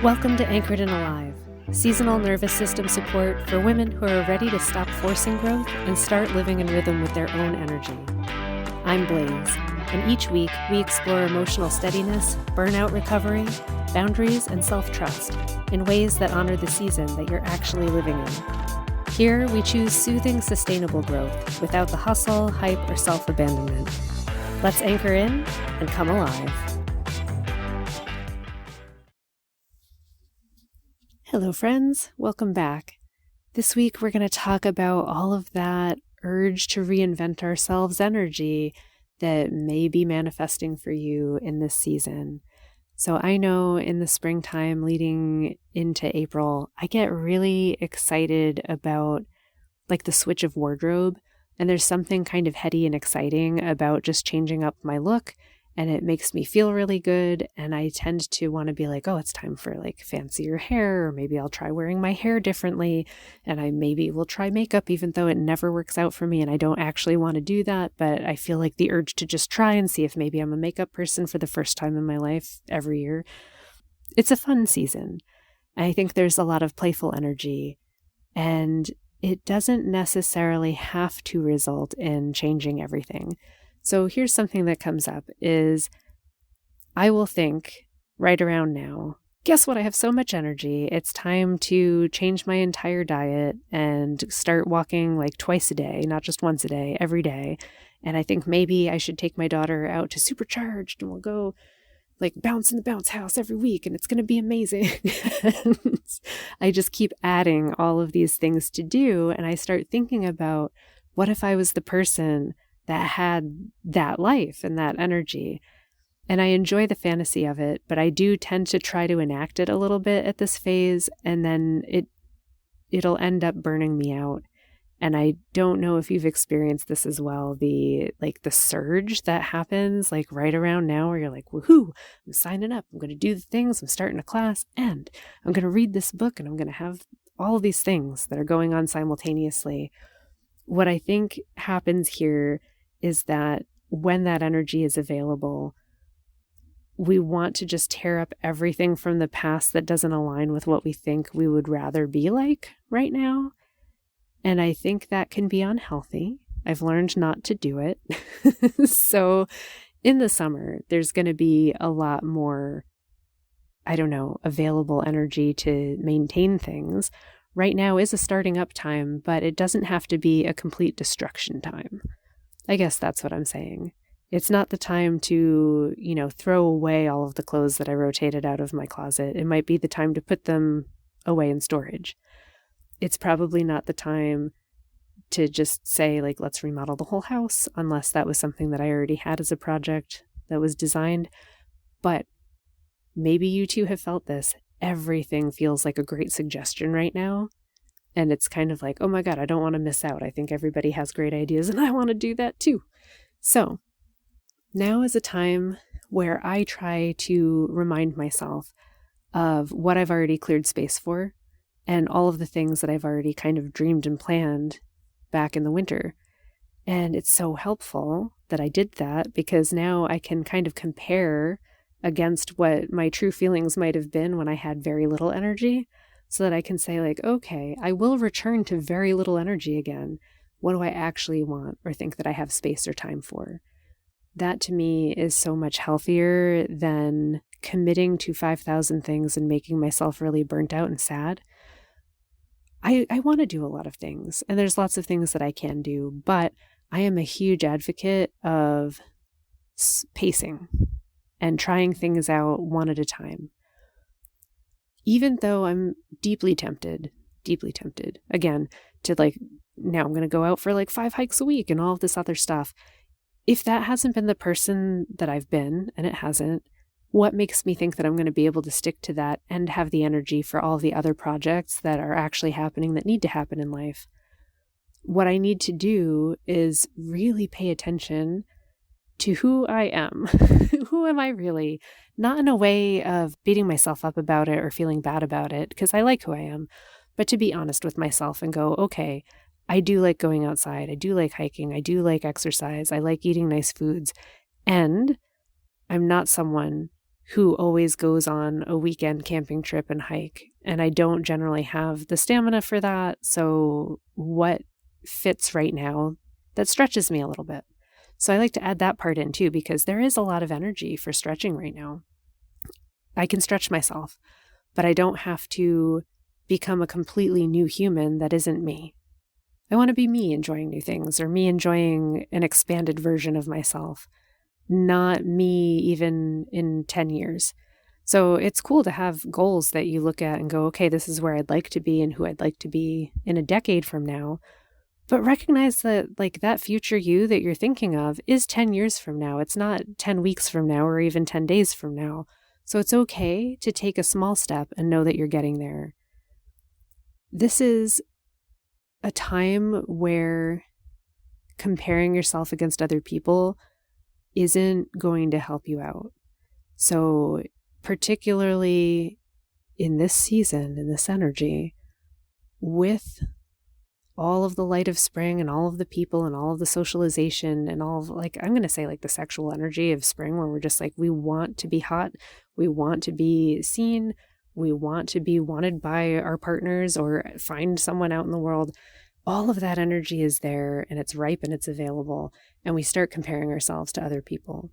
Welcome to Anchored and Alive, seasonal nervous system support for women who are ready to stop forcing growth and start living in rhythm with their own energy. I'm Blaze, and each week we explore emotional steadiness, burnout recovery, boundaries, and self-trust in ways that honor the season that you're actually living in. Here we choose soothing, sustainable growth without the hustle, hype, or self-abandonment. Let's anchor in and come alive. Hello friends, welcome back. This week we're going to talk about all of that urge to reinvent ourselves energy that may be manifesting for you in this season. So I know in the springtime leading into April, I get really excited about like the switch of wardrobe, and there's something kind of heady and exciting about just changing up my look. And it makes me feel really good. And I tend to want to be like, oh, it's time for like fancier hair, or maybe I'll try wearing my hair differently. And I maybe will try makeup, even though it never works out for me. And I don't actually want to do that. But I feel like the urge to just try and see if maybe I'm a makeup person for the first time in my life every year. It's a fun season. I think there's a lot of playful energy. And it doesn't necessarily have to result in changing everything. So here's something that comes up is I will think right around now, guess what? I have so much energy. It's time to change my entire diet and start walking like twice a day, not just once a day, every day. And I think maybe I should take my daughter out to Supercharged and we'll go like bounce in the bounce house every week and it's going to be amazing. I just keep adding all of these things to do. And I start thinking about what if I was the person that had that life and that energy. And I enjoy the fantasy of it, but I do tend to try to enact it a little bit at this phase, and then it'll end up burning me out. And I don't know if you've experienced this as well, the surge that happens like right around now where you're like, woohoo, I'm signing up, I'm going to do the things, I'm starting a class, and I'm going to read this book, and I'm going to have all of these things that are going on simultaneously. What I think happens here is that when that energy is available, we want to just tear up everything from the past that doesn't align with what we think we would rather be like right now. And I think that can be unhealthy. I've learned not to do it. So in the summer, there's going to be a lot more, available energy to maintain things. Right now is a starting up time, but it doesn't have to be a complete destruction time. I guess that's what I'm saying. It's not the time to, throw away all of the clothes that I rotated out of my closet. It might be the time to put them away in storage. It's probably not the time to just say, like, let's remodel the whole house, unless that was something that I already had as a project that was designed. But maybe you too have felt this. Everything feels like a great suggestion right now. And it's kind of like, oh my God, I don't want to miss out. I think everybody has great ideas and I want to do that too. So now is a time where I try to remind myself of what I've already cleared space for and all of the things that I've already kind of dreamed and planned back in the winter. And it's so helpful that I did that because now I can kind of compare against what my true feelings might have been when I had very little energy. So that I can say like, okay, I will return to very little energy again. What do I actually want or think that I have space or time for? That to me is so much healthier than committing to 5,000 things and making myself really burnt out and sad. I want to do a lot of things, and there's lots of things that I can do, but I am a huge advocate of pacing and trying things out one at a time. Even though I'm deeply tempted, again, to now I'm going to go out for 5 hikes a week and all of this other stuff. If that hasn't been the person that I've been, and it hasn't, what makes me think that I'm going to be able to stick to that and have the energy for all the other projects that are actually happening that need to happen in life? What I need to do is really pay attention to who I am. Who am I really? Not in a way of beating myself up about it or feeling bad about it, because I like who I am, but to be honest with myself and go, okay, I do like going outside. I do like hiking. I do like exercise. I like eating nice foods. And I'm not someone who always goes on a weekend camping trip and hike. And I don't generally have the stamina for that. So what fits right now that stretches me a little bit? So I like to add that part in too, because there is a lot of energy for stretching right now. I can stretch myself, but I don't have to become a completely new human that isn't me. I want to be me enjoying new things, or me enjoying an expanded version of myself, not me even in 10 years. So it's cool to have goals that you look at and go, okay, this is where I'd like to be and who I'd like to be in a decade from now. But recognize that like that future you that you're thinking of is 10 years from now. It's not 10 weeks from now or even 10 days from now. So it's okay to take a small step and know that you're getting there. This is a time where comparing yourself against other people isn't going to help you out. So particularly in this season, in this energy, with all of the light of spring and all of the people and all of the socialization and all of I'm going to say the sexual energy of spring, where we're just we want to be hot. We want to be seen. We want to be wanted by our partners or find someone out in the world. All of that energy is there and it's ripe and it's available. And we start comparing ourselves to other people.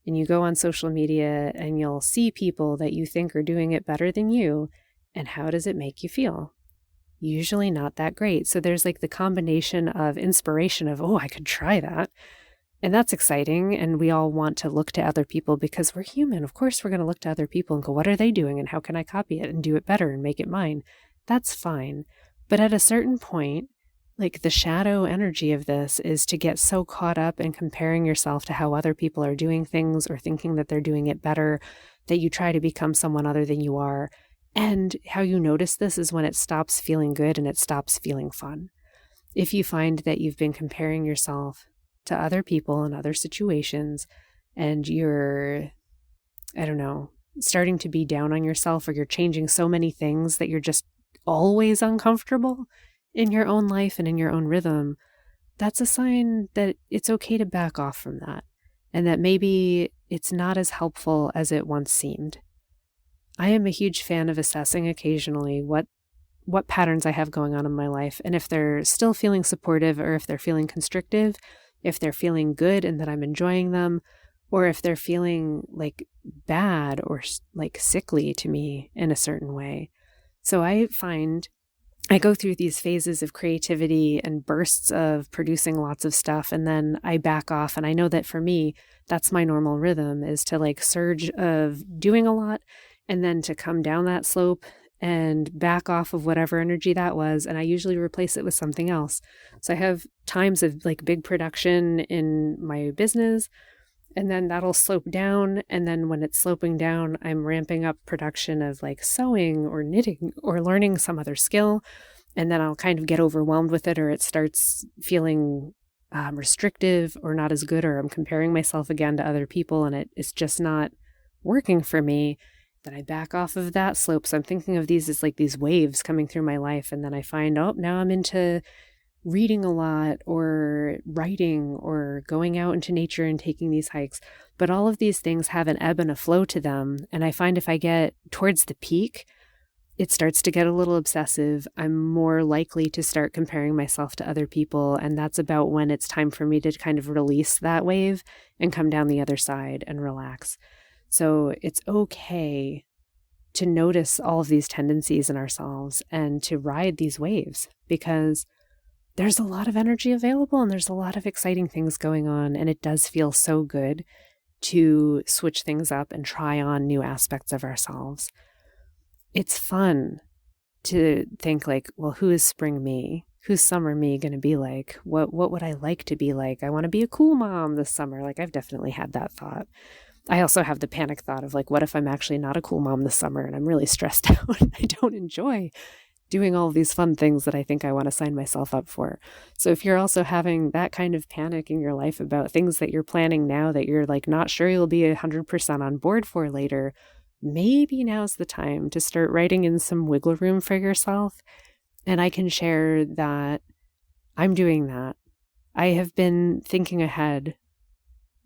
And you go on social media and you'll see people that you think are doing it better than you. And how does it make you feel? Usually not that great. So there's the combination of inspiration of, oh, I could try that. And that's exciting. And we all want to look to other people because we're human. Of course, we're going to look to other people and go, what are they doing? And how can I copy it and do it better and make it mine? That's fine. But at a certain point, the shadow energy of this is to get so caught up in comparing yourself to how other people are doing things or thinking that they're doing it better, that you try to become someone other than you are. And how you notice this is when it stops feeling good and it stops feeling fun. If you find that you've been comparing yourself to other people and other situations and you're, starting to be down on yourself, or you're changing so many things that you're just always uncomfortable in your own life and in your own rhythm, that's a sign that it's okay to back off from that and that maybe it's not as helpful as it once seemed. I am a huge fan of assessing occasionally what patterns I have going on in my life, and if they're still feeling supportive or if they're feeling constrictive, if they're feeling good and that I'm enjoying them, or if they're feeling bad or sickly to me in a certain way. So I find I go through these phases of creativity and bursts of producing lots of stuff, and then I back off. And I know that for me, that's my normal rhythm, is to surge of doing a lot and then to come down that slope and back off of whatever energy that was. And I usually replace it with something else. So I have times of big production in my business, and then that'll slope down. And then when it's sloping down, I'm ramping up production of sewing or knitting or learning some other skill. And then I'll kind of get overwhelmed with it, or it starts feeling restrictive or not as good, or I'm comparing myself again to other people and it's just not working for me. Then I back off of that slope. So I'm thinking of these as these waves coming through my life. And then I find, oh, now I'm into reading a lot or writing or going out into nature and taking these hikes. But all of these things have an ebb and a flow to them. And I find if I get towards the peak, it starts to get a little obsessive. I'm more likely to start comparing myself to other people. And that's about when it's time for me to kind of release that wave and come down the other side and relax. So it's okay to notice all of these tendencies in ourselves and to ride these waves, because there's a lot of energy available and there's a lot of exciting things going on. And it does feel so good to switch things up and try on new aspects of ourselves. It's fun to think well, who is spring me? Who's summer me going to be like? What would I like to be like? I want to be a cool mom this summer. I've definitely had that thought. I also have the panic thought of what if I'm actually not a cool mom this summer and I'm really stressed out and I don't enjoy doing all of these fun things that I think I want to sign myself up for. So if you're also having that kind of panic in your life about things that you're planning now that you're not sure you'll be 100% on board for later, maybe now's the time to start writing in some wiggle room for yourself. And I can share that I'm doing that. I have been thinking ahead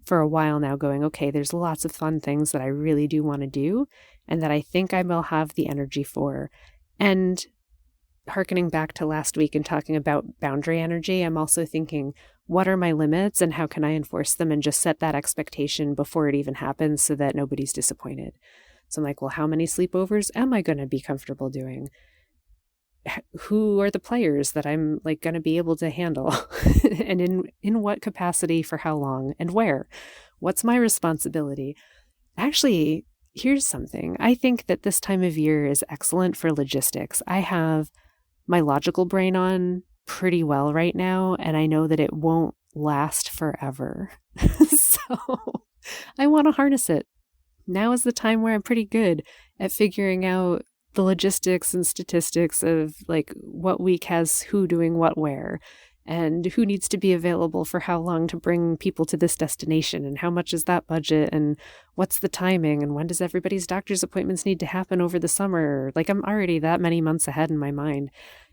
for a while now going, okay, there's lots of fun things that I really do want to do and that I think I will have the energy for. And hearkening back to last week and talking about boundary energy, I'm also thinking, what are my limits and how can I enforce them and just set that expectation before it even happens so that nobody's disappointed. So I'm like, well, how many sleepovers am I going to be comfortable doing? Who are the players that I'm like going to be able to handle and in what capacity for how long and where? What's my responsibility? Actually, here's something. I think that this time of year is excellent for logistics. I have my logical brain on pretty well right now, and I know that it won't last forever. So I want to harness it. Now is the time where I'm pretty good at figuring out the logistics and statistics of like what week has who doing what where and who needs to be available for how long to bring people to this destination and how much is that budget and what's the timing and when does everybody's doctor's appointments need to happen over the summer. Like I'm already that many months ahead in my mind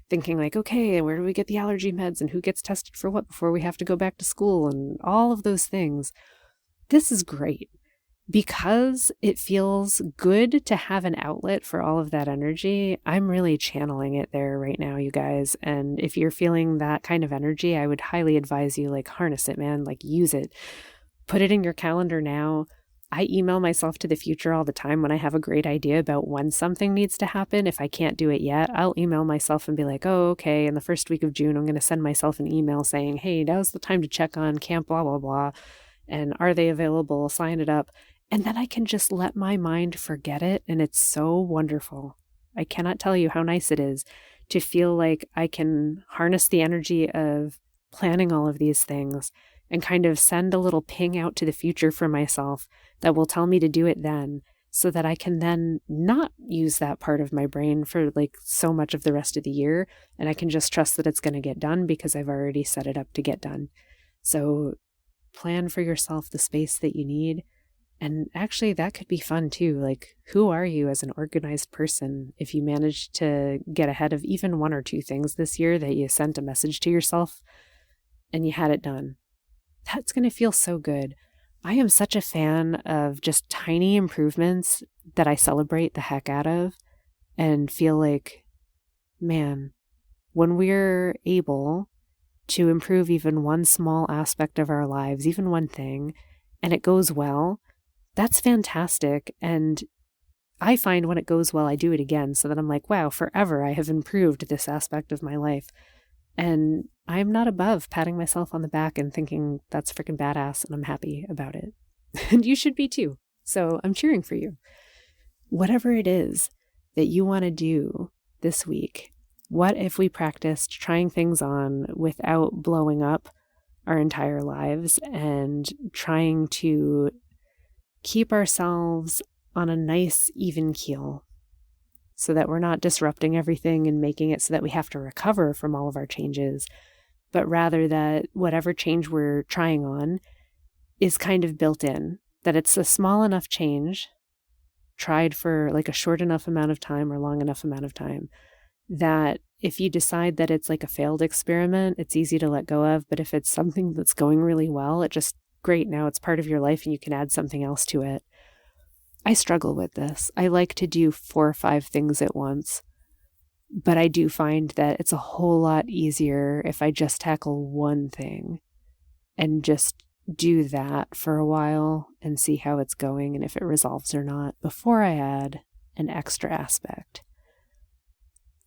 thinking like, okay, where do we get the allergy meds and who gets tested for what before we have to go back to school and all of those things. This is great. Because it feels good to have an outlet for all of that energy, I'm really channeling it there right now, you guys. And if you're feeling that kind of energy, I would highly advise you, like, harness it, man, like, use it. Put it in your calendar now. I email myself to the future all the time when I have a great idea about when something needs to happen. If I can't do it yet, I'll email myself and be like, oh, okay, in the first week of June, I'm going to send myself an email saying, hey, now's the time to check on camp, blah, blah, blah. And are they available? Sign it up. And then I can just let my mind forget it. And it's so wonderful. I cannot tell you how nice it is to feel like I can harness the energy of planning all of these things and kind of send a little ping out to the future for myself that will tell me to do it then so that I can then not use that part of my brain for like so much of the rest of the year. And I can just trust that it's going to get done because I've already set it up to get done. So plan for yourself the space that you need. And actually, that could be fun too. Like, who are you as an organized person if you manage to get ahead of even one or two things this year that you sent a message to yourself and you had it done? That's going to feel so good. I am such a fan of just tiny improvements that I celebrate the heck out of and feel like, man, when we're able to improve even one small aspect of our lives, even one thing, and it goes well, that's fantastic. And I find when it goes well, I do it again so that I'm like, wow, forever I have improved this aspect of my life. And I'm not above patting myself on the back and thinking that's freaking badass and I'm happy about it. And you should be too. So I'm cheering for you. Whatever it is that you want to do this week, what if we practiced trying things on without blowing up our entire lives and trying to keep ourselves on a nice, even keel so that we're not disrupting everything and making it so that we have to recover from all of our changes, but rather that whatever change we're trying on is kind of built in, that it's a small enough change, tried for like a short enough amount of time or long enough amount of time, that if you decide that it's like a failed experiment, it's easy to let go of. But if it's something that's going really well, it just great. Now it's part of your life and you can add something else to it. I struggle with this. I like to do 4 or 5 things at once, but I do find that it's a whole lot easier if I just tackle one thing and just do that for a while and see how it's going and if it resolves or not before I add an extra aspect.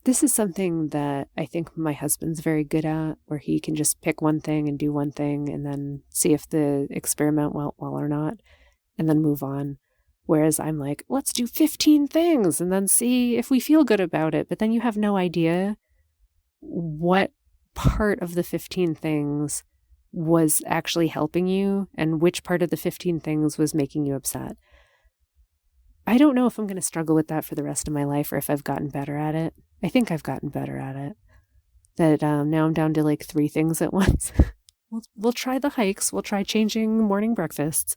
This is something that I think my husband's very good at, where he can just pick one thing and do one thing and then see if the experiment went well or not, and then move on. Whereas I'm like, let's do 15 things and then see if we feel good about it. But then you have no idea what part of the 15 things was actually helping you and which part of the 15 things was making you upset. I don't know if I'm going to struggle with that for the rest of my life or if I've gotten better at it. I think I've gotten better at it. That now I'm down to like 3 things at once. We'll try the hikes. We'll try changing morning breakfasts.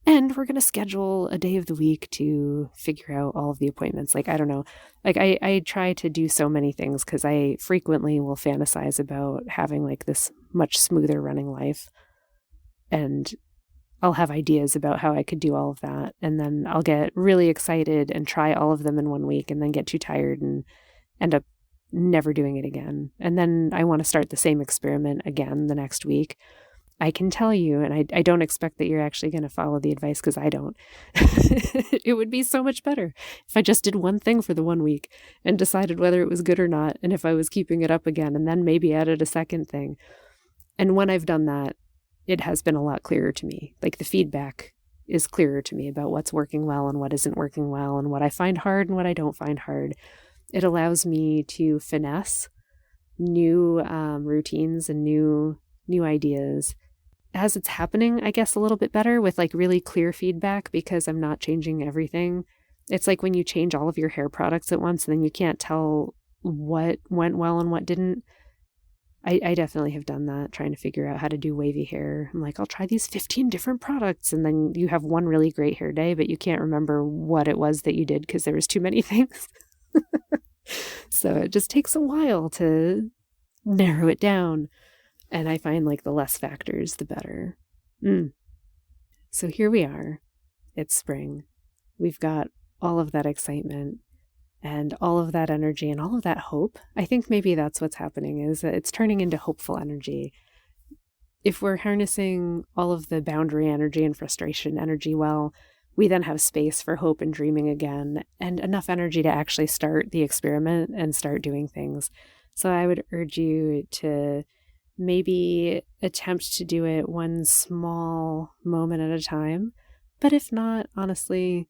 And we're going to schedule a day of the week to figure out all of the appointments. Like, I don't know. Like, I try to do so many things because I frequently will fantasize about having like this much smoother running life. And I'll have ideas about how I could do all of that. And then I'll get really excited and try all of them in 1 week and then get too tired and end up never doing it again. And then I want to start the same experiment again the next week. I can tell you, and I don't expect that you're actually going to follow the advice because I don't. It would be so much better if I just did one thing for the 1 week and decided whether it was good or not, and if I was keeping it up again, and then maybe added a second thing. And when I've done that, it has been a lot clearer to me. Like the feedback is clearer to me about what's working well and what isn't working well and what I find hard and what I don't find hard. It allows me to finesse new routines and new ideas as it's happening, I guess, a little bit better with like really clear feedback because I'm not changing everything. It's like when you change all of your hair products at once and then you can't tell what went well and what didn't. I definitely have done that, trying to figure out how to do wavy hair. I'm like, I'll try these 15 different products. And then you have one really great hair day, but you can't remember what it was that you did because there was too many things. So it just takes a while to narrow it down. And I find like the less factors, the better. So here we are. It's spring. We've got all of that excitement and all of that energy and all of that hope. I think maybe that's what's happening, is that it's turning into hopeful energy. If we're harnessing all of the boundary energy and frustration energy well, we then have space for hope and dreaming again, and enough energy to actually start the experiment and start doing things. So I would urge you to maybe attempt to do it one small moment at a time. But if not, honestly,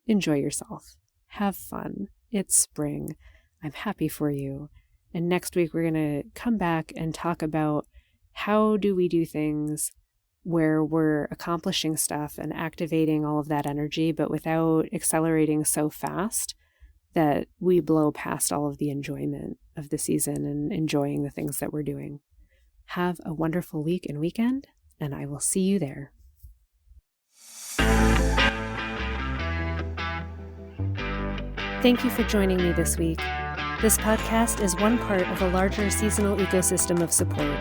enjoy yourself. Have fun. It's spring. I'm happy for you. And next week, we're going to come back and talk about how do we do things where we're accomplishing stuff and activating all of that energy, but without accelerating so fast that we blow past all of the enjoyment of the season and enjoying the things that we're doing. Have a wonderful week and weekend, and I will see you there. Thank you for joining me this week. This podcast is one part of a larger seasonal ecosystem of support.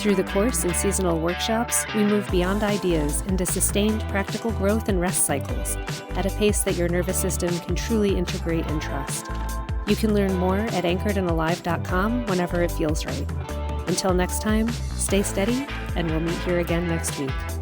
Through the course and seasonal workshops, we move beyond ideas into sustained practical growth and rest cycles at a pace that your nervous system can truly integrate and trust. You can learn more at anchoredandalive.com whenever it feels right. Until next time, stay steady, and we'll meet here again next week.